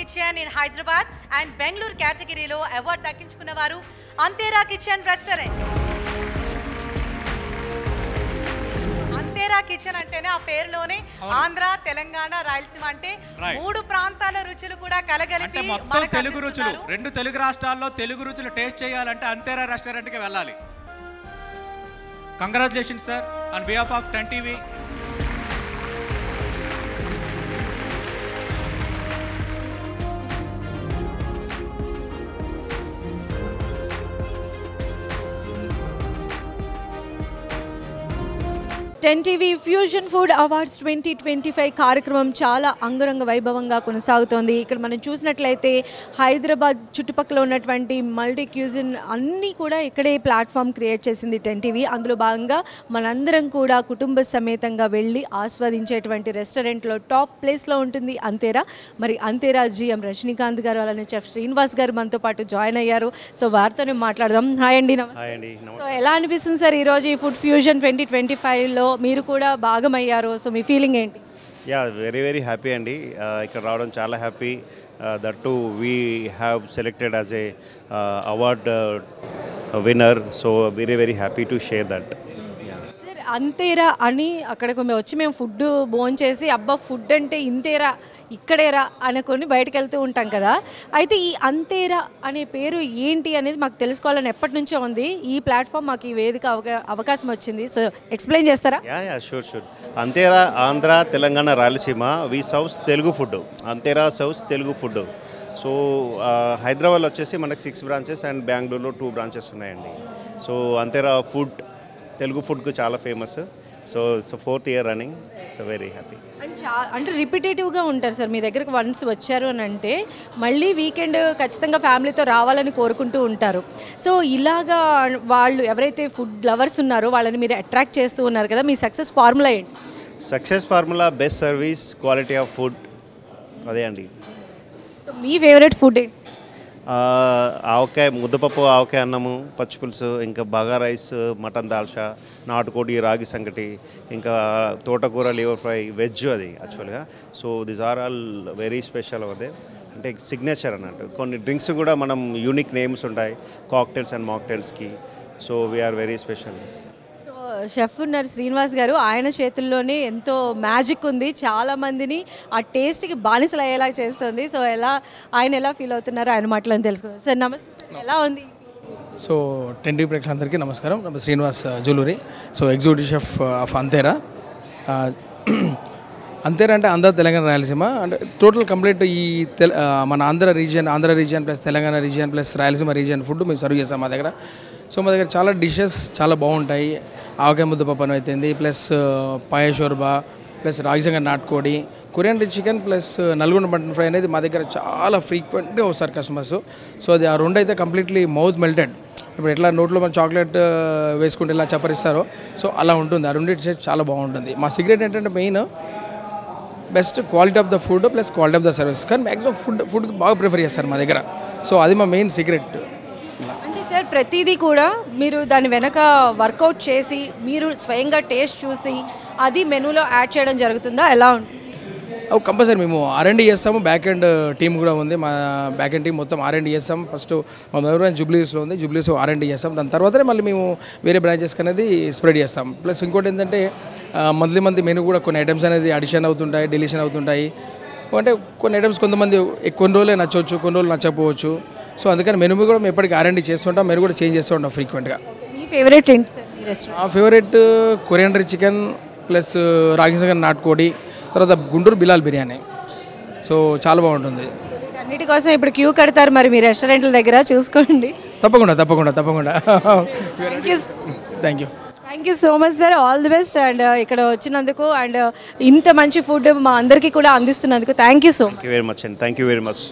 Kitchen in Hyderabad and Bengaluru కేటగిరీలో award దక్కించుకున్నవారు అంతేరా kitchen restaurant. అంతేరా కిచెన్ అంటేనే ఆ పేరులోనే ఆంధ్ర, తెలంగాణ, రాయలసీమ అంటే 3 ప్రాంతాల రుచులు కూడా కలగలిపి మొత్తం తెలుగు రుచులు, 2 తెలుగు రాష్ట్రాల్లో తెలుగు రుచులు టేస్ట్ చేయాలంటే అంతేరా రెస్టారెంట్కి వెళ్ళాలి. Congratulations sir on behalf of 10 TV. Ten TV fusion food awards 2025 కార్యక్రమం చాలా అంగరంగ వైభవంగా కొనసాగుతోంది. ఇక్కడ మనం చూసినట్లయితే హైదరాబాద్ చుట్టుపక్కల ఉన్నటువంటి మల్టీ క్యూజిన్ అన్నీ కూడా ఇక్కడే ప్లాట్ఫామ్ క్రియేట్ చేసింది టెన్ టీవీ. అందులో భాగంగా మనందరం కూడా కుటుంబ సమేతంగా వెళ్ళి ఆస్వాదించేటువంటి రెస్టారెంట్లో టాప్ ప్లేస్లో ఉంటుంది అంతేరా. మరి అంతేరా జీఎం రజనీకాంత్ గారు అలానే చెఫ్ శ్రీనివాస్ గారు మనతో పాటు జాయిన్ అయ్యారు. సో వారితోనే మాట్లాడదాం. హాయ్ అండి, నమస్తే. సో ఎలా అనిపిస్తుంది సార్ ఈరోజు ఈ ఫుడ్ ఫ్యూజన్ 2025లో మీరు కూడా భాగమయ్యారు? సో మీ ఫీలింగ్ ఏంటి? యా, వెరీ హ్యాపీ అండి. ఇక్కడ రావడం చాలా happy. That to we have selected as a award winner. So very happy to share that. Sir అంతేరా అని అక్కడికి వచ్చి మేము ఫుడ్ భోంచేసి అబ్బా ఫుడ్ అంటే ఇంతేరా ఇక్కడేరా అనుకొని బయటకు వెళ్తూ ఉంటాం కదా. అయితే ఈ అంతేరా అనే పేరు ఏంటి అనేది మాకు తెలుసుకోవాలని ఎప్పటి నుంచో ఉంది. ఈ ప్లాట్ఫామ్ మాకు ఈ వేదిక అవకాశం వచ్చింది. సో ఎక్స్ప్లెయిన్ చేస్తారా? Yeah sure. అంతేరా ఆంధ్ర, తెలంగాణ, రాయలసీమ వి సర్వ్స్ తెలుగు ఫుడ్. అంతేరా సర్వ్స్ తెలుగు ఫుడ్. సో హైదరాబాద్లో వచ్చేసి మనకి 6 బ్రాంచెస్ అండ్ బెంగళూరులో 2 బ్రాంచెస్ ఉన్నాయండి. సో అంతేరా ఫుడ్ తెలుగు ఫుడ్కు చాలా famous. So 4th year running. So very happy. And అంటే రిపిటేటివ్గా ఉంటారు సార్ మీ దగ్గరకు వన్స్ వచ్చారు అని అంటే మళ్ళీ వీకెండ్ ఖచ్చితంగా ఫ్యామిలీతో రావాలని కోరుకుంటూ ఉంటారు. సో ఇలాగా వాళ్ళు ఎవరైతే ఫుడ్ లవర్స్ ఉన్నారో వాళ్ళని మీరు అట్రాక్ట్ చేస్తూ ఉన్నారు కదా, మీ సక్సెస్ ఫార్ములా ఏంటి? Success formula best service, quality of food, అదే అండి. సో మీ ఫేవరెట్ ఫుడ్ ఏంటి? ఆవకాయ ముద్దపప్పు, ఆవకాయ అన్నము, పచ్చిపులుసు, ఇంకా బగా రైస్, మటన్ దాల్చా, నాటుకోడి, రాగి సంగటి, ఇంకా తోటకూర, లివర్ ఫ్రై, వెజ్ అది యాక్చువల్గా. So these are all very special our day. అంటే సిగ్నేచర్ అన్నట్టు. కొన్ని డ్రింక్స్ కూడా మనం యూనిక్ నేమ్స్ ఉంటాయి కాక్టైల్స్ అండ్ మాక్టైల్స్కి. So we're very special. Chef ఉన్నారు శ్రీనివాస్ గారు, ఆయన చేతుల్లోనే ఎంతో మ్యాజిక్ ఉంది, చాలా మందిని ఆ టేస్ట్కి బానిసలు అయ్యేలా చేస్తుంది. సో ఆయన ఎలా ఫీల్ అవుతున్నారో ఆయన మాటలను తెలుసుకుందాం. సార్ నమస్తే, ఎలా ఉంది? సో 10 TV ప్రేక్షకులందరికీ నమస్కారం. Srinivas Juluri. So executive chef of అంతేరా. అంతేరా అంటే ఆంధ్ర, తెలంగాణ, రాయలసీమ అంటే టోటల్ కంప్లీట్ ఈ మన Andhra region plus Telangana region plus Rayalaseema region food మేము సర్వ్ చేస్తాం మా దగ్గర. సో మా దగ్గర చాలా డిషెస్ చాలా బాగుంటాయి. ఆవకాయ ముద్దపప్పు అని అవుతుంది, ప్లస్ పాయ షోర్బా, ప్లస్ రాగిసంగ నాటుకోడి, Korean chicken plus Nalgonda mutton fry అనేది మా దగ్గర చాలా ఫ్రీక్వెంట్గా వస్తారు కస్టమర్స్. సో అది ఆ 2 అయితే కంప్లీట్లీ మౌత్ మెల్టెడ్. ఇప్పుడు ఎట్లా నోట్లో మన చాక్లెట్ వేసుకుంటే ఎలా చప్పరిస్తారో సో అలా ఉంటుంది. ఆ 2 డిషెస్ చాలా బాగుంటుంది. మా సీక్రెట్ ఏంటంటే main best quality of the food plus quality of the service. కానీ మ్యాక్సిమం ఫుడ్ బాగా ప్రిఫర్ చేస్తారు మా దగ్గర. సో అది మా మెయిన్ సీక్రెట్. సార్ ప్రతిదీ కూడా మీరు దాని వెనక వర్కౌట్ చేసి మీరు స్వయంగా టేస్ట్ చూసి అది మెనూలో యాడ్ చేయడం జరుగుతుందా, ఎలా ఉంటుంది? కంపల్సరీ మేము R&D చేస్తాము. బ్యాక్ ఎండ్ టీమ్ కూడా ఉంది. మా బ్యాక్ ఎండ్ టీం మొత్తం R&D చేస్తాం. ఫస్ట్ మా మెమరీ జూబ్లీస్లో ఉంది, జూబ్లీస్ R&D చేస్తాం. దాని తర్వాతనే మళ్ళీ మేము వేరే బ్రాంచెస్కి అనేది స్ప్రెడ్ చేస్తాం. ప్లస్ ఇంకోటి ఏంటంటే మంత్లీ మెనూ కూడా కొన్ని ఐటమ్స్ అనేది అడిషన్ అవుతుంటాయి, డిలీషన్ అవుతుంటాయి. అంటే కొన్ని ఐటమ్స్ కొంతమంది కొన్ని రోజులే నచ్చవచ్చు, కొన్ని రోజులు నచ్చకపోవచ్చు. సో అందుకని మెనూ కూడా మేము ఎప్పటికీ R&D చేస్తుంటాం. మెనూ కూడా చేంజ్ చేస్తూ ఉంటాం ఫ్రీక్వెంట్గా. మీ ఫేవరెట్ ఏంటి సార్ మీ రెస్టారెంట్? మా ఫేవరెట్ కొరియన్ చికెన్ ప్లస్ రాగి సంగటి నాటుకోడి, తర్వాత గుంటూరు బిలాల్ బిర్యానీ. సో చాలా బాగుంటుంది. వీటన్నిటి కోసం ఇప్పుడు క్యూ కడతారు మరి మీ రెస్టారెంట్ల దగ్గర, చూసుకోండి. తప్పకుండా. Thank you so much sir, all the best. And ఇక్కడ వచ్చినందుకు అండ్ ఇంత మంచి ఫుడ్ మా అందరికీ కూడా అందిస్తున్నందుకు thank you so much. Thank you very much.